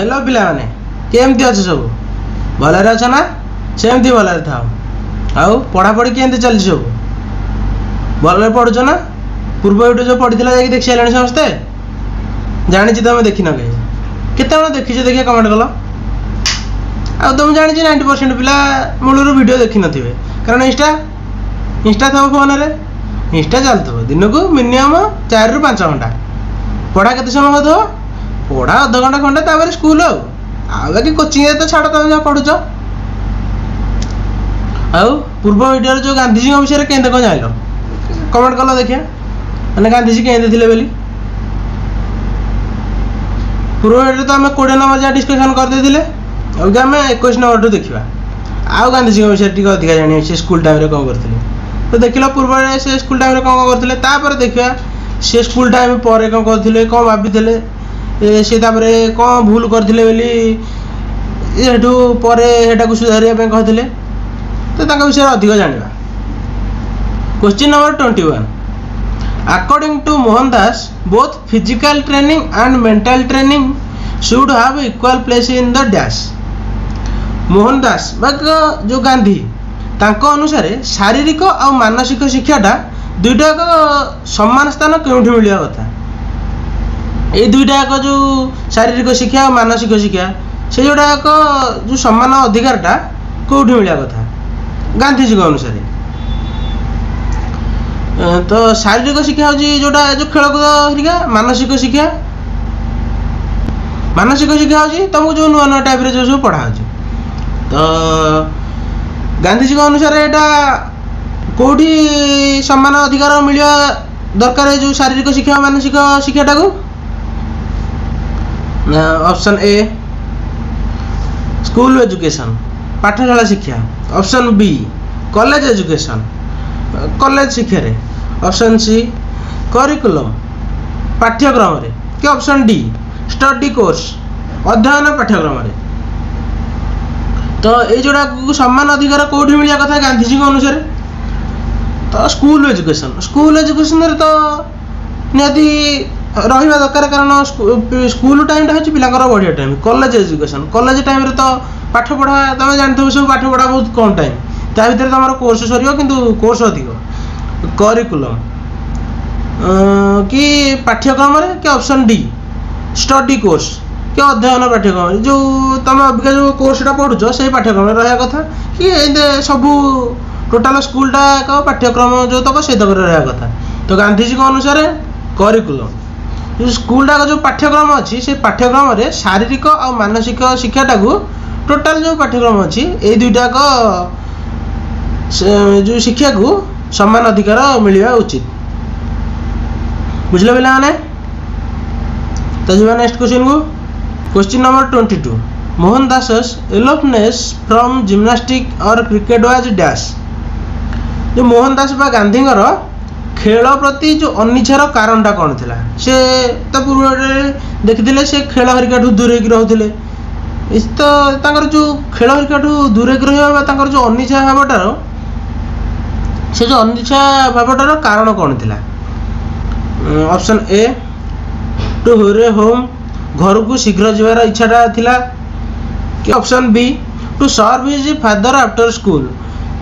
Hello पिला माने केमती अच्छे सब भलरे अछ ना सेमती भलरे था आउ पढ़ापढ़ी केमती चलती सब भलरे पढ़ुछ ना पूर्व वीडियो जो पढ़ी जाकि देखी सारे समस्ते जानी तुम देखी न केते देखी देखिए कमेंट कल आ तुम जानी 90% पिला मूलर वीडियो देखी नथिबे कारण इंस्टा थो फोन रे इंस्टा चलत दिन को मिनिमम 4 ରୁ 5 घंटा पढ़ा केते समय हो पढ़ा अध घंटा खंडे तापर स्कूल आउ बाकी कोचिंग तो छाड़ तुम जहाँ पढ़ुच आउ पूर्व वीडियो जो गांधीजी विषय के कौन जान कमेंट कल देखिए मैंने गांधीजी के थे बोली पूर्व वीडियो तो आम 20 नंबर जहाँ डिस्कसन करदे अब आम 21 नंबर देखा आउ गांधीजी विषय टी अधिका जानी से स्कूल टाइम कौन करते तो देख लो पूर्व से स्कूल टाइम कौन करते देखा सी स्कूल टाइम पर कौन करते कौन भाभी सी कौन भूल करते पर सुधारिया कहते तो विषय अधिक जाना question number 21 according to Mohandas both physical training and mental training should have equal place in the dash Mohandas जो गांधी तांको अनुसार शारीरिक और मानसिक शिक्षाटा दुईटा सम्मान स्थान क्योंठि मिलिया कथा ये दुईटा जो शारीरिक शिक्षा और मानसिक शिक्षा से जोड़ा जो सम्मान अधिकारटा कौटी मिलिया कथा गांधीजी को अनुसार तो शारीरिक शिक्षा हूँ जोटा जो खेलकूद हरिका मानसिक शिक्षा हूँ तुमको जो नुआ नुआ टाइप जो सब पढ़ा तो गांधीजी को अनुसार यहाँ कौटी सम्मान अधिकार मिलवा दरकार जो शारीरिक शिक्षा और मानसिक शिक्षाटा को ऑप्शन ए स्कूल एजुकेशन पाठशाला शिक्षा option B college education college शिक्षा रे ऑप्शन सी करिकुलम पाठ्यक्रम रे कि ऑप्शन डी स्टडी कोर्स अध्ययन पाठ्यक्रम रे तो ये जोड़ा सम्मान अधिकार कौटी मिलिया कथा गांधीजी को अनुसार तो स्कूल एजुकेशन रे तो निहाती रहा दरकार कारण स्कूल टाइम हूँ पिला बढ़िया time college education college time रे तो पाठ पढ़ा तुम जानते सब पाठ पढ़ा बहुत कम टाइम ता भर तुम कोर्स सर कि कोर्स अधिक करिकुलम कि पाठ्यक्रम कि ऑप्शन डी स्टडी कोर्स कि अध्ययन पाठ्यक्रम जो तुम अबिका जो कोर्सटा पढ़ुच से पाठ्यक्रम रहा कथा कि सबू टोटाल स्कूलटा एक पाठ्यक्रम जो तक से तक रहा कथा तो गांधीजी को अनुसार करिकुलम जो स्कूलटा जो पाठ्यक्रम अच्छी से पाठ्यक्रम रे शारीरिक और मानसिक शिक्षाटा को टोटाल जो पाठ्यक्रम अच्छी ये दुईटा जो शिक्षा को सम्मान अधिकार मिलवा उचित बुझल पिला माने तो जी नेक्स्ट क्वेश्चन को question number 22 Mohandas aloofness from gymnastic और क्रिकेट वाज डैश जो मोहनदास बा गांधी खेल प्रति जो अनिच्छार कारणटा कौन थिला से तो पूर्व देखिले से खेल हरिका दूर रोते तो जो खेल हरिका दूर रहा जो अनिच्छा भावटार से जो अनिच्छा भावटार कारण कौन थिला option A to hurry home घर को शीघ्र जीवार इच्छाटा थिला कि option B to serve his father after school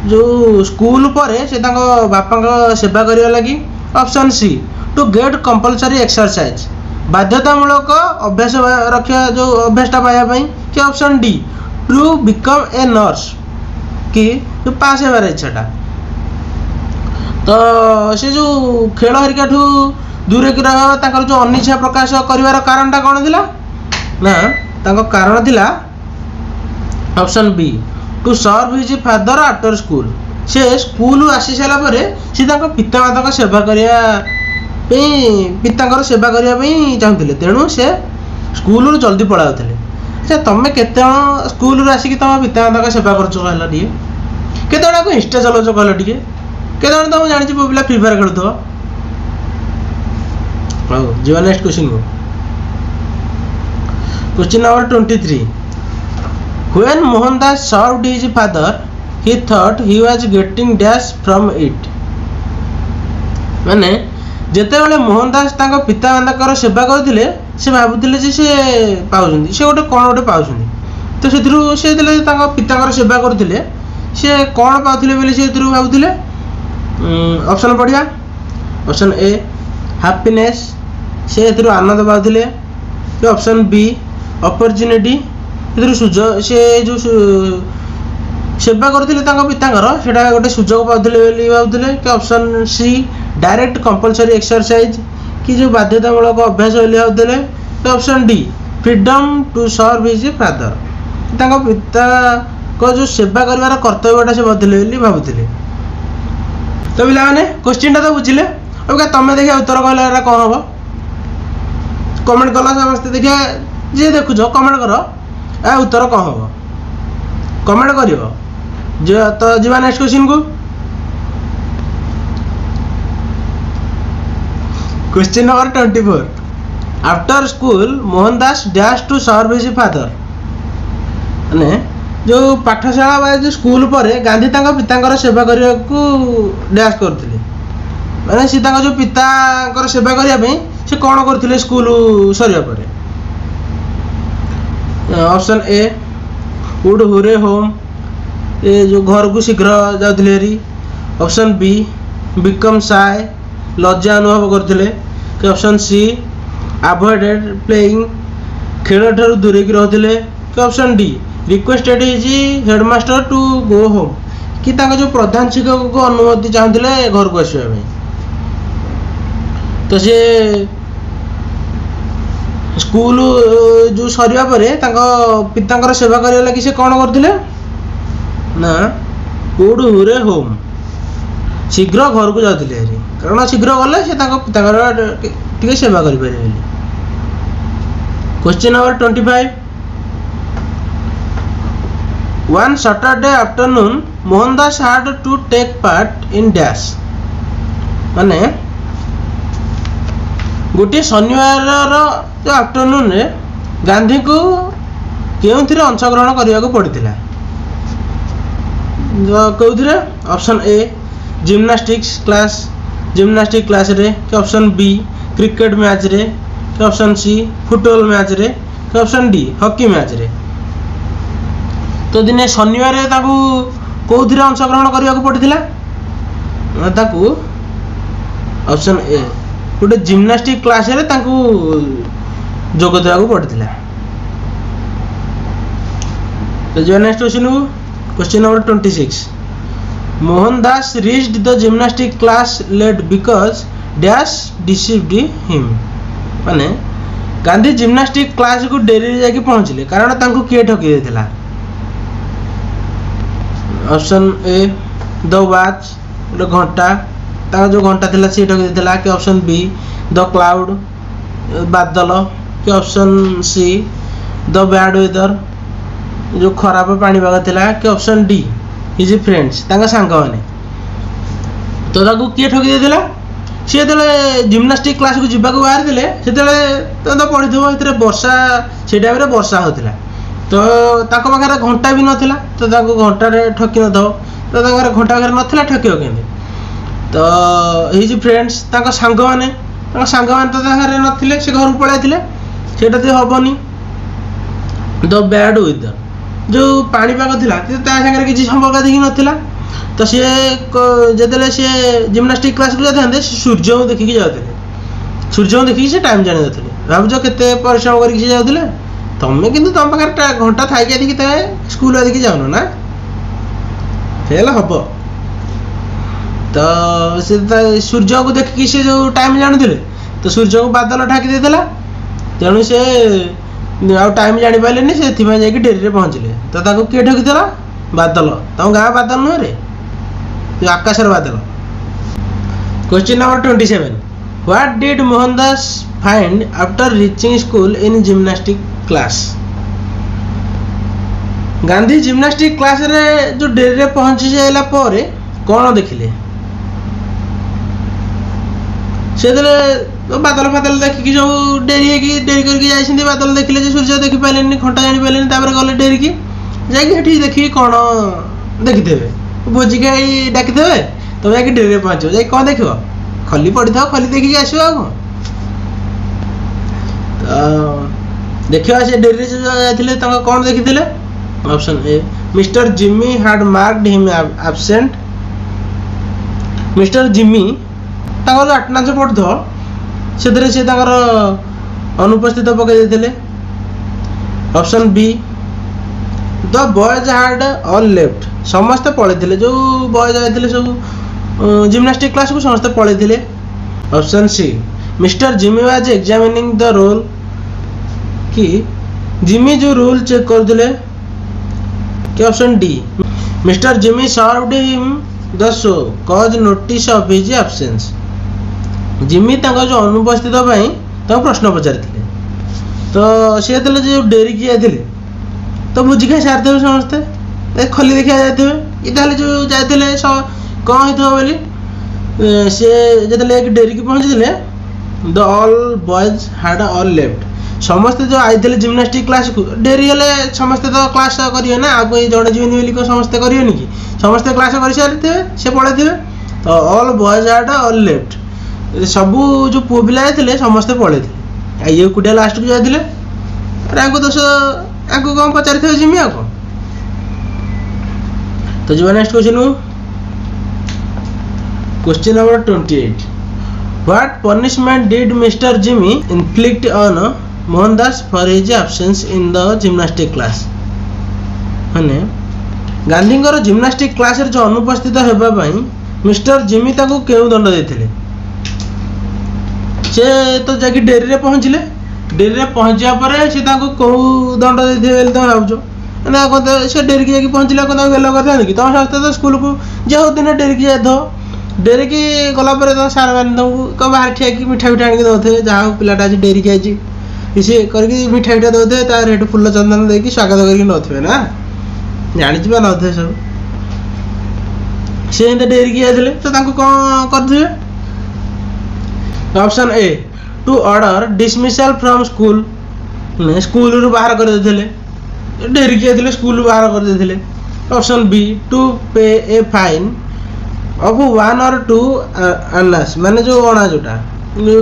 जो स्कूल पर से बापा सेवा करने लगी option C to get compulsory exercise बाध्यतामूलक अभ्यास रखा जो अभ्यासटा पाइबापी कि option D to become a nurse कि जो पास होबार इच्छाटा तो से जो खेल हरिका दूर रहा जो अनिच्छा प्रकाश कर कारणटा कौन थिला ना कारण थिला option B to serve his father after school से स्कूल आसी सारापर सी पितामाता सेवा करने पिता सेवा करने चाहूले तेणु से स्कूल जल्दी पलाऊे अच्छा तुम्हें केत स्कूल आसिक तुम पितामाता सेवा कर केत इंस्टा चलाच कहल टे केत तुम जानी पो पिला फ्री फायर खेलुव हाउ जी नेक्स्ट क्वेश्चन को question number 23 When Mohandas served his father, he thought he was getting dash from it. माने ଯେତେବେଳେ ମୋହନ ଦାସ ତାଙ୍କ ପିତାମାତାଙ୍କର ସେବା କରୁଥିଲେ ସେ ଭାବୁଥିଲେ ଯେ ସେ ପାଉଛନ୍ତି, ସେ ଗୋଟେ କ'ଣ ଗୋଟେ ପାଉଛନ୍ତି। ତ ସେଥିରୁ ସେ ଯେତେବେଳେ ତାଙ୍କ ପିତାଙ୍କର ସେବା କରୁଥିଲେ ସେ କ'ଣ ପାଉଥିଲେ ବୋଲି ସେ ସେଥିରୁ ଭାବୁଥିଲେ। ଅପସନ୍ ପଢ଼ିବା। ଅପସନ୍ ଏ ହାପିନେସ୍, ସେ ଏଥିରୁ ଆନନ୍ଦ ପାଉଥିଲେ। ଅପସନ୍ ବି ଅପରଚ୍ୟୁନିଟି, ଏଥିରୁ ସୁଯୋଗ, ସେ ଯେଉଁ ସେବା କରୁଥିଲେ ତାଙ୍କ ପିତାଙ୍କର ସେଇଟା ଗୋଟେ ସୁଯୋଗ ପାଉଥିଲେ ବୋଲି ଭାବୁଥିଲେ। କି option C direct compulsory exercise, କି ଯେଉଁ ବାଧ୍ୟତାମୂଳକ ଅଭ୍ୟାସ ବୋଲି ଭାବୁଥିଲେ। Option D freedom to serve his father, ତାଙ୍କ ପିତାଙ୍କ ଯେଉଁ ସେବା କରିବାର କର୍ତ୍ତବ୍ୟଟା ସେ ବଦଲେ ବୋଲି ଭାବୁଥିଲେ। ତ ପିଲାମାନେ କ୍ୱେଶ୍ଚିନ୍ଟା ତ ବୁଝିଲେ। ଅବିକା ତମେ ଦେଖିବା ଉତ୍ତର କହିଲେ ଏଇଟା କ'ଣ ହେବ, କମେଣ୍ଟ କଲ ସମସ୍ତେ। ଦେଖିବା ଯିଏ ଦେଖୁଛ କମେଣ୍ଟ କର ଏହା ଉତ୍ତର କ'ଣ ହେବ, କମେଣ୍ଟ କରିବ। ତ ଯିବା ନେକ୍ସଟ କ୍ୱେଶ୍ଚିନ୍କୁ। Question number 24 after school Mohan Das dash to serve his father, माने जो पाठशाला बा जो स्कूल पर गांधी तांका पितांकर सेवा करने को डैश करथिले, माने सी तांका जो पितांकर सेवा करिया पे से कोन करथिले स्कूल सरिया पर। ऑप्शन ए वुड हुरे होम, ए जो घर को शीघ्र जाउथिले री। ऑप्शन बी बिकम शाय, लज्जा अनुभव करथिले। ऑप्शन सी अवॉइडेड प्लेइंग, खेल ठार दूरे की रहते। Option D requested is headmaster to go home, कि जो प्रधान शिक्षक को अनुमति चाहते घर को आसवा। तो सी स्कूल जो सरिया परे पितांकर सेवा करने लगी से कौन करते ना वुड हुरे होम, शीघ्र घर को जाते कारण शीघ्र गले से टे सेवा करें। Question number 25 one Saturday afternoon Mohan Das had to take part in dash, माने गोटे शनिवार जो आफ्टरनून रे गांधी को क्यों अंशग्रहण करने को पड़ता कौन। Option A gymnastics class, gymnastic class रे। ऑप्शन बी क्रिकेट मैच रे। ऑप्शन सी फुटबॉल मैच रे। ऑप्शन डी हॉकी मैच रे। तो दिने शनिवार कौन अंशग्रहण करने को पड़ता ऑप्शन ए गोटे जिम्नास्टिक क्लास रे जोग देवा पड़ता। तो जो नेक्स्ट क्वेश्चन को question number 26 Mohan Das reached the gymnastic class late because dash deceived him, माने गांधी जिम्नास्टिक क्लास को डेरी जाके पहुंचले कारण तांको किए ठकी देथिला। ऑप्शन ए द वॉच, गोटे घंटा, ता जो घंटा थिला से ठकी देथिला। कि ऑप्शन बी द क्लाउड, बादल। कि option C the bad weather, जो खराब पाणीपाग थिला। कि ऑप्शन डी हिज फ्रेंड्स, तांका सांग माने। तो ताकू किए ठकी देथिला सी जो जिम्नास्टिक क्लास को जीवा को बाहर थे से तो पढ़ी थो वर्षा से टाइम वर्षा होता तो पाखे घंटा भी नाला तो घंटा ठकी न तो घंटा पाखे नाला ठकिव के तो हिज फ्रेंड्स सांग मैंने तो नथिले से घर को पलि से हेनी। द बैड वेदर जो पाणीपाग था सागर किसी संपर्क देखी नाला तो सी जो सी जिम्नास्टिक क्लास को जाते सूर्य को देखिकी जाते सूर्य को देखिकी से टाइम जानी थे भावुच केते परिश्रम करके जाते तुम्हें कि तुम पाखे घंटा थी स्कूल देखिए जाऊन ना फेल हम तो सूर्य को देखिकी से जो टाइम जानते तो सूर्य को बादल ढाकी देता तेणु से आउ टाइम जानी पारे से डेरी पहुँचले तो किए ठकीला बादल तुम गाँव बादल नुह रे जो आकाशर बादल। Question number 27 what did Mohan Das find after reaching school in gymnastic class, Gandhi gymnastic class रे जो डेरी पहुंची जाइला पर कौन देखिले से बादल फादल देखिकी जो डेरी करके जाइछन्ती बादल देखिले सूर्य देखी पारे घंटा जानी पारे गले डेरी की जाकि देखिए कौन देखीथे भोजी खाई डाकिथे तुम जा डेरी पहुँच जा कौन देख खली पड़ी था खली देखिक आसो देखा से डेरी जाते कौन देखी option A mister Jimmy had marked him absent mister Jimmy ताकर अटेंडेंस पड़ो से अनुपस्थित पकई option B the boys had all left समस्ते पलैले जो बॉयज आते सब जिम्नास्टिक क्लास को समस्ते पलैले option C mister Jimmy was examining the roll कि जिमी जो रोल चेक करते कि option D mister Jimmy served him the show cause notice of his absence Jimmy जो अनुपस्थित प्रश्न पचारि तो सी जो डेरी की जाते तो भोजी खाई सारी थे समस्ते खली देखा जाते ये जो जाते कौन होता बोली सी जो डेरी की पहुँचते the all boys had all left समस्ते जो आते जिम्नास्टिक क्लास को डेरी हेल्ले समस्ते तो क्लास करेंगे ना आप जड़े जीवन बोल समस्ते करेंगे कि समस्ते क्लास कर सारी थे से पढ़े तो all boys had all left सबू जो पुओ पिला जाते समस्ते पढ़े ये कुटिया लास्ट को जाते आपको दोष आपको कौन पचारि थे जिमी आप तो जी next question number 28 what punishment did mister Jimmy inflict on Mohandas for his absence in the gymnastic class माने गांधी जिम्नास्टिक क्लास जो अनुपस्थित होगापाई मिस्टर जिमी क्यों दंड देते से तो जाकि डेरी पहुँचले डेरी पहुँचा पर से कौ दंड देते तुम भावुच से डेरी की पहुँचला गेल करते कि तुम समस्ते तो स्कूल को जो दिन डेरी की जाए डेरी की गलापर तुम सार मैंने तुमको बाहर ठिया कि मिठा मिठा आनिक दौथे जहाँ पिलाटा आज डेरी की आई सी करके मिठा मिठा दौथे तार हेठ फुल चंदन देकी स्वागत करके नौथे ना जानी नौथे सब सी डेरी की जाते तो कौन करते option A to order dismissal from school school रू बाहर कर देते डेरी की स्कूल बाहर कर देते option B to pay a fine of 1 or 2 अन्नास माने जो अणा जोटा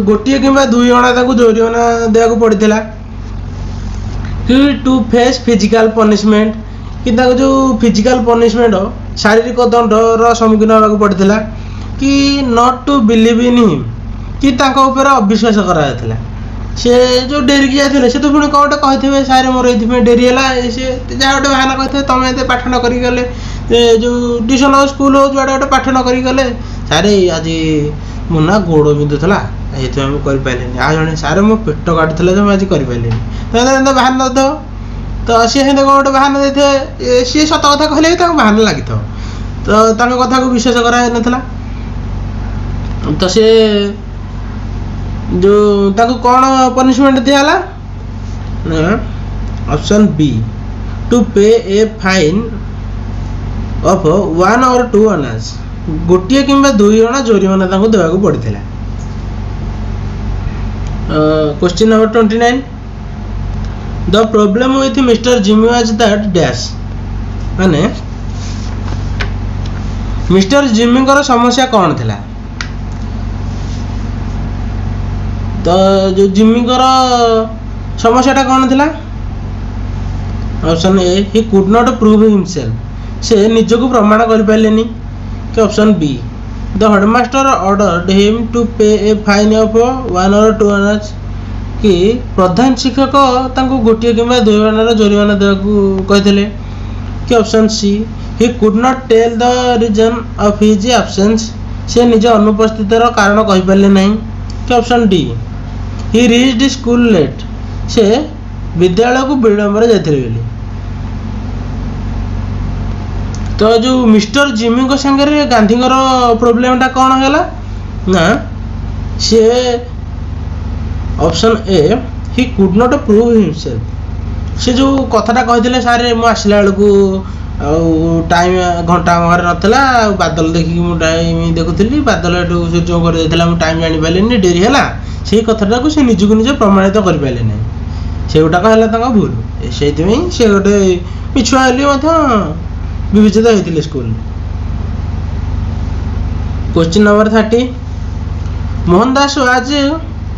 गोटे कि 2 अणा जोरिमाना देवा पड़ता कि टू फेस फिजिकल पनिशमेंट कि जो फिजिकल पनिशमेंट शारीरिक दंडर सम्मुखीन होगा पड़ता कि not to believe in him कि अविश्वास कराला सी जो डेरी की जाते से तो पुणी कौन कही सारे मोर ये डेरी है सी जहाँ गोटे बाहाना कहते तुम ये पाठ न करी गले जो ट्यूशन हो स्कूल हो जुआड़े गोटे पाठ न करी गले सारे आज मो ना गोड़ बिंधुला ये करें आ जड़े सारे मो पेट काटुला जो आज करें तो बाहाना दे तो सी कौन गोटे बाहाना दे सी सत कथा कहले भी बाहाना लगी तो कथा को विश्वास कराला तो सी जो कौन पनिशमेंट दिहला option B to pay a fine of 1 or 2 annas गोटे कि 2 अणा जोरिमाना देवा पड़ता question number 29 the problem with mister Jimmy was that dash माने मिस्टर जिमी समस्या कौन थिला तो जो जिमी समस्याटा कौन थिला option A he could not prove himself से निजको प्रमाण कर पारे कि option B the headmaster ordered him to pay a fine of 1 or 2 annas कि प्रधान शिक्षक गोटे कि 2 अणार जोरिमाना देवा कहते कि option C he could not tell the reason of his absence से निज अनुपस्थित कारण कहींपारे ना कि option D he reached school late से विद्यालय को विलंब जाते तो जो मिस्टर जिमी को संगे गांधी प्रोब्लेमटा कौन है ना सी option A he could not prove himself से जो कथाटा कहते सारे मुझे आसला बेलू टाइम घंटा घर नाला बादल देखिक मुझे टाइम देखुली बादल सूर्य कर टाइम जापारे डेरी है से कथाटा को निजक निज प्रमाणित करें ना से गुटाक है भूल से गोटे पिछुआ विवेचित होते school question number 30 Mohan Das was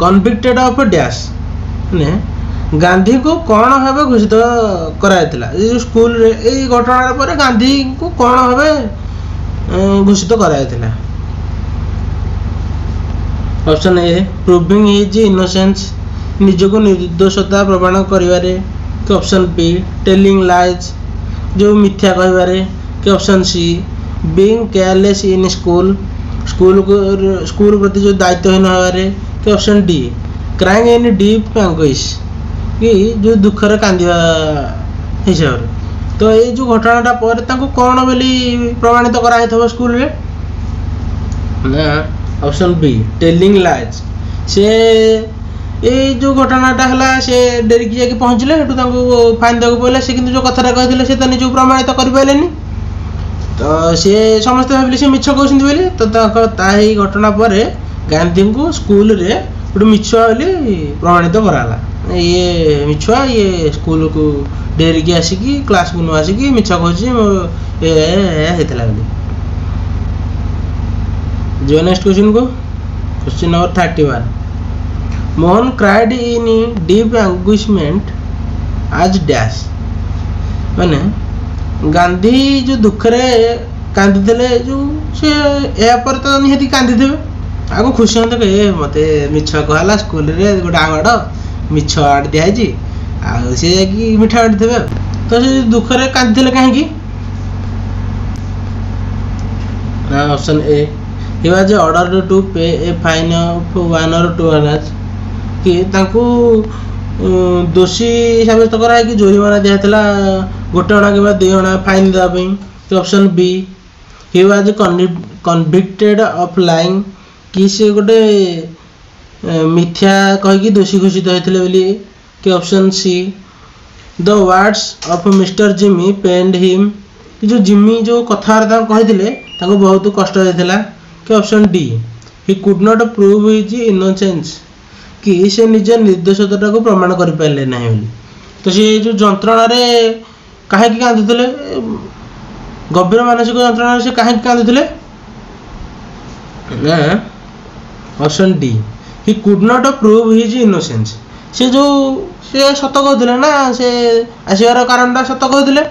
convicted of dash ने गांधी को कौन भाव घोषित कराइथिला स्कूल रे एई घटना पर गांधी को कौन भाव घोषित कराइथिला option A proving his innocence निज को निर्दोषता प्रमाण करिवारे कि ऑप्शन बी टेलिंग लाइज जो मिथ्या कहिबारे कि option C being careless in school school प्रति जो दायित्वहीन होबारे कि option D crying in deep anguish कि जो दुखर कांदिया हिसाब से तो ये जो घटनाटा पर कौन बोली प्रमाणित कराइथबो स्कूल रे ना ऑप्शन बी टेलिंग लाइज से ये जो घटनाटा हला से डेरिक जाके पहुँचले हेतु फाइन देको पड़े से किंतु जो कथाटा कहथिले से तो निज प्रमाणित कर पाइलेनी तो सी समस्त भाविले से मिछ कहउछन्ति बोली तो ताही घटना पर गांधी को स्कूल रे गोटे मिछुआ बोली प्रमाणित कराला ये मिछुआ ये स्कूल को डेरी की आसिकी क्लास को न आसिकी मिछ कहछि ए हेतला बोली जो नेक्स्ट क्वेश्चन को question number 31 Mohan cried in deep anguishment as dash माने गांधी जो दुख रे कांदी देले जो से ए पर तो निहती कांदी देबे आगो खुशी होते कहे मते मिछ कहला स्कूल रे गोटे आड़ मिछ आड़ दिखाई सी जाकि मिठा आड़ देवे तो से दुख रे कांदी देले कहीं option A he was ordered to pay a fine of 1 or 2 annas कि तांको दोषी साबित करा कि जोरिमाना दिया था गोटे अणा कि 2 अणा फाइन देवाई कि option B he was convicted of lying कि से गोटे मिथ्या कहीकि दोषी घोषित होते बोली कि option C the words of mister Jimmy pained him कि जो जिमी जो कथबार्ता कहते बहुत कष्ट होता कि option D he could not prove his innocence कि से निज निर्दोषता को प्रमाण कर पारे ना तो सी जो जंत्रण कहीं कांदुले गभीर मानसिक जंत्रण से कहीं कांदुले option D he could not prove his innocence से जो से सत कहते ना से आसबार कारणटा सत कहते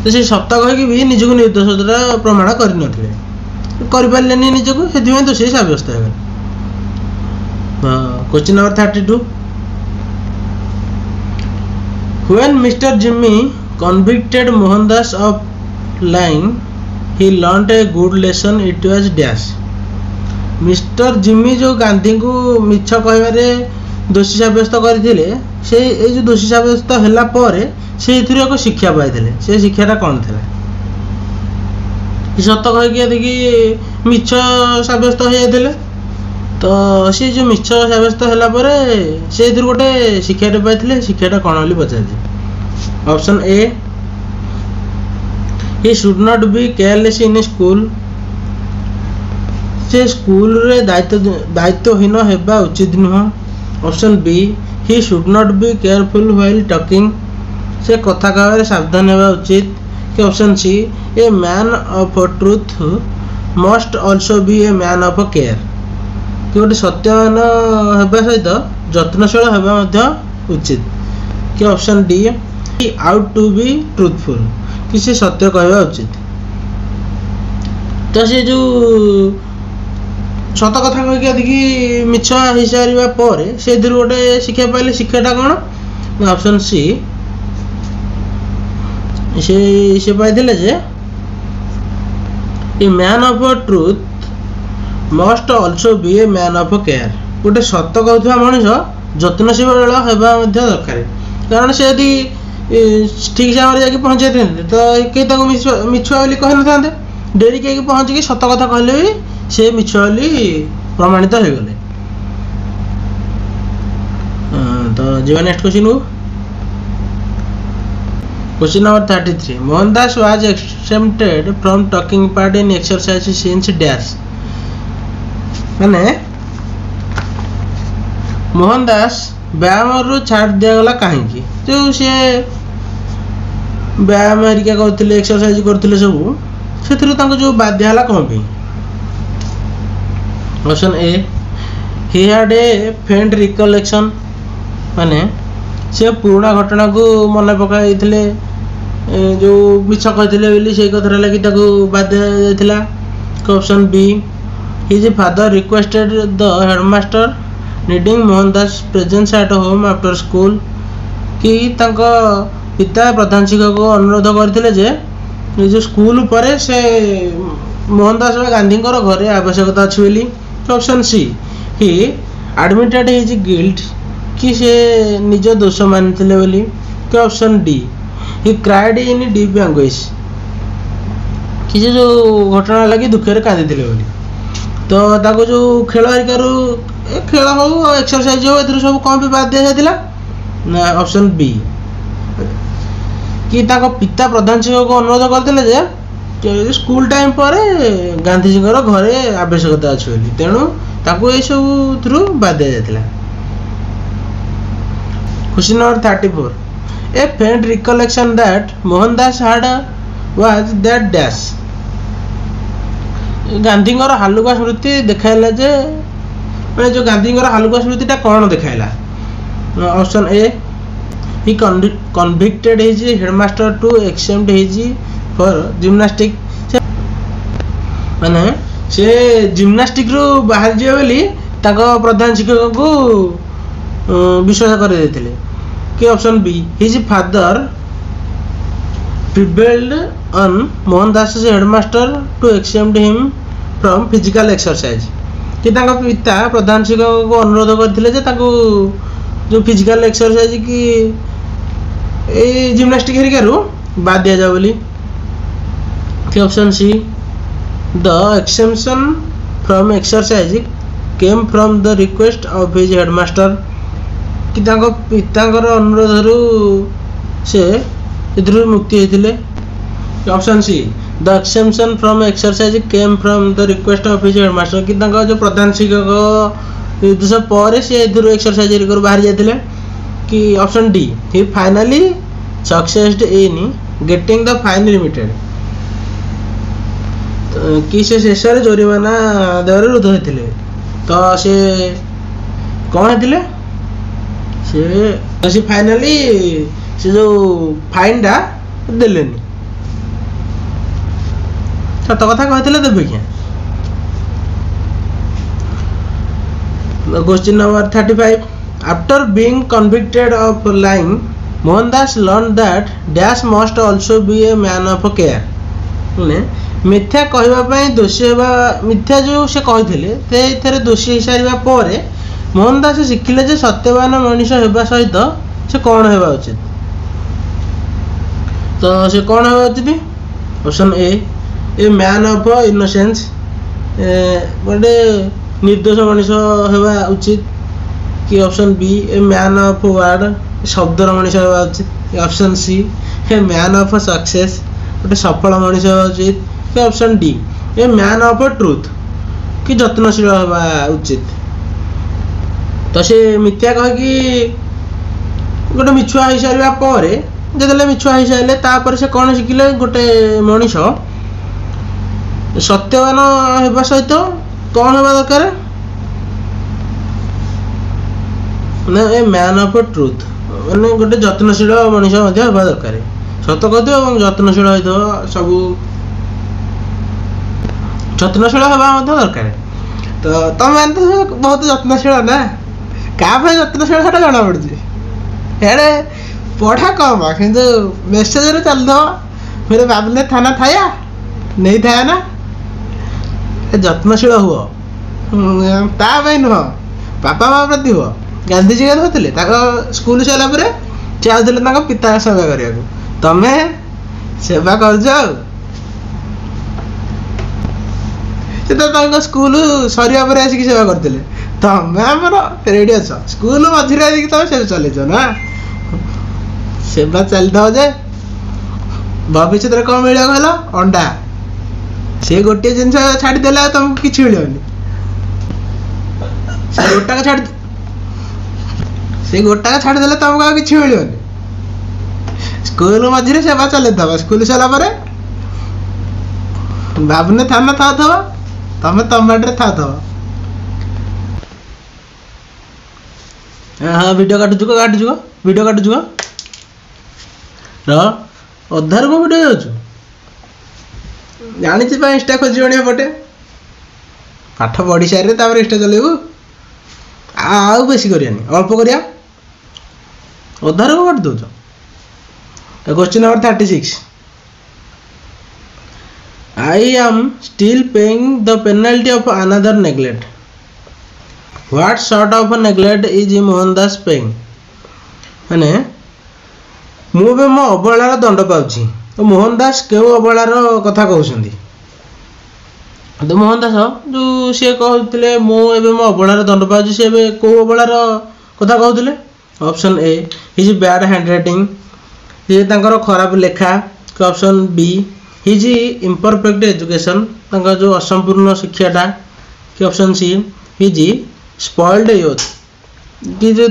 तो से सत कहीकि भी निजक निर्दोषता प्रमाण करपारे निजक से दोषी सब्यस्त हो question number 32 when mister Jimmy convicted Mohandas of lying he learned a good lesson it was dash mister Jimmy जो गांधी को मिछ कहबारे दोषी सब्यस्त करथिले से ए जो दोषी सब्यस्त होला पर से एक शिक्षा पाई से शिक्षाटा कौन था सत कहीकि देखिए मिछ सब्यस्त हो जाते तो सी जो मिछ सब्यस्त होला से गोटे शिक्षाटे पाई शिक्षाटा कौन बोली पचार option A he should not be careless in school से स्कूल रे दायित्वहीन होगा उचित नुह option B he should not be careful while talking से कथा कहबारे सावधान होगा उचित कि option C a man of truth must also be a man of care कि गोटे सत्यवान होगा सहित जत्नशील होगा उचित कि option D ought to be truthful कि से सत्य कहवा उचित तो से जो सत कथा कहीकि देखिए मिछ हो सारा पर से गोटे शिक्षा पाइले शिक्षाटा कौन ऑप्शन सी से पाइले जे a man of truth must also be a man of care गोटे सत कहूथबा मनीष जत्नशील होगा दरकार कारण से यदि ठीक समय जाके पहुँचे तो कहीं मिछुआ बोली कही न था डेरी कहीं पहुँचिकी सत कथा कहले भी से मिछुआ बोली प्रमाणित हो गले तो जी नेक्स्ट क्वेश्चन को question number 33 Mohandas was accepted from talking part in exercise since dash माने मोहनदास व्यायाम रू छाड़ दिगला कहीं जो सी व्यायाम हरिका करते एक्सरसाइज करते सब से जो बाद दिहला कौन option A he had a faint recollection माने से पुराना घटना को मन पकाइथिले जो मिछ कहथिले बोली से कथरा लागि ताको बाध्य जायथिला। Option B his father requested the headmaster needing Mohandas presence at home after school कि तांको पिता प्रधान शिक्षक को अनुरोध करथिले जे जो स्कूल पर से मोहनदास गांधी घरे आवश्यकता अच्छी बोली। Option C he admitted his guilt कि से निज दोष मानिथिले बोली। कि option D he cried in deep anguish कि जो घटना लगी दुखे कांदी बोली। तो ताको जो खेल हरिकारु खेल हो एक्सरसाइज हो ए सब कौन भी बात दिया जाता। ऑप्शन बी कि ताको पिता प्रधान शिक्षक को अनुरोध करते स्कूल टाइम पर गांधीजी घरे आवश्यकता अच्छी बोली तेणु ताको ये सब थ्रू बात दिया जाता। Question number 34 a faint recollection that Mohandas had was that dash Gandhi हालुका स्मृति देखाइला जे मैंने जो गांधी हालुका स्मृतिटा कौन देखाइला। Option A he convicted his headmaster to accept his for gymnastic माने से जिम्नास्टिक रु बाहर जाए बोली ताको प्रधान शिक्षक को विश्वास कर देथिले। कि option B his father prevailed on Mohandas headmaster to except him from physical exercise कि ताको पिता प्रधान शिक्षक को अनुरोध करथिले जे ताको जो फिजिकल एक्सरसाइज की ए जिम्नास्टिक हेरिकारु बाद दिया जाए बोली। कि option C the exception from exercise came from the request of his headmaster कि ताको पितांकर अनुरोधरू से इधर मुक्ति होइथिले। Option C the exception from exercise came from the request of his headmaster कि तांका जो प्रधान शिक्षक युद्ध पर से इधर एक्सरसाइज कर बाहर जाइथिले। कि option D he finally succeeded in getting the fine limited कि से शेष जोरिमाना देवर रुद्ध होइथिले। तो से कौन होइथिले से फाइनली से जो फाइन टा देलेनी सत कथा कहते देवे क्या। Question number 35 after being convicted of lying Mohandas learn that dash must also be a man of care मिथ्या कहवाई दोषी होगा मिथ्या जो से कहते दोषी हो सारा पर मोहनदास शिखिले जे सत्यवान मनीष होगा सहित से कौन होगा उचित। तो से कौन होगा उचित। Option A man of innocence गोटे निर्दोष मनीष होगा उचित। कि option B a man of word शब्दर मनीष होगा उचित। Option C a man of success गोटे सफल मनीष होगा उचित। कि option D a man of truth कि जत्नशील होगा उचित। तो से मिथ्या कहीकि गोटे मिछुआ हो सारा पर जो मिछुआ हो सारे तापर से कौन शिखिले गोटे मनीष सत्यवान होगा सहित कौन होगा दरकार ए मैन ऑफ ट्रुथ मैंने गोटे जत्नशील मनीष होगा दरकार सत कहते जत्नशील हो सब जत्नशील होगा दरकार। तो तुम मैंने तो बहुत जत्नशील ना क्या जत्नशील है जना पड़ी हेड़े पढ़ा कम कि मेसेज चल दो मेरे बाबू ने थाना थाया नहीं था ना जत्नशील हुआ तापाई नुह बापा माँ प्रति हुआ। गांधीजी क्या होते स्कूल सारापर से आते पिता सेवा करने तमें सेवा कर स्कूल सरिया पर आसिक सेवा करते तमें आमर रेडी अच स्कूल मझे आसिक तुम से चलच ना सेवा चली था जे भविष्य कौन मिल कहल अंडा से गोटे जिनस छाड़देला तुमको किसी मिलनी से गोटा छाड़ से गोटा छाड़देला तुमको किसी मिलनी स्कूल मझे सेवा चल स्कूल सारापर बाबू ने थाना था तुम टमाटर था हाँ वीडियो काटुचु वीडियो काटुचु र अधार को वीडियो जाऊँ जानी इंस्टा खोजी पटे पाठ पढ़ी सारे इंस्टा चलेबू आउ बेसी करियानी अल्प करिया अधार को काट दौच। Question number 36 I am still paying the penalty of another neglect. What sort of neglect is Mohandas paying? माने मुझे मो अवहेलार दंड पाऊँ तो मोहनदास क्यों अवहेलार कथा कहते तो मोहनदास जो सी कहते मो अवहेलार दंड पाऊँ सी कौ अवहेलार कथा कहते option A his bad hand writing ये खराब लेखा option B his imperfect education जो असंपूर्ण शिक्षाटा कि option see his spoiled youth कि जो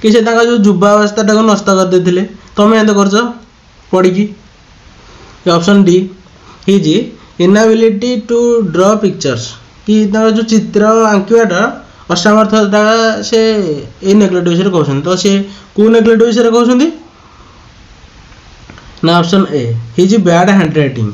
कि से जो युवावस्था टाक नष्ट कर देते तुम एंत कर पढ़ी option D his inability to draw pictures कि जो चित्र आंकवाटा असामर्थ्यता से ये नेग्लेक्ट विषय कहते तो सी कौ नेग्लेक्ट विषय कहते ना option A his bad hand writing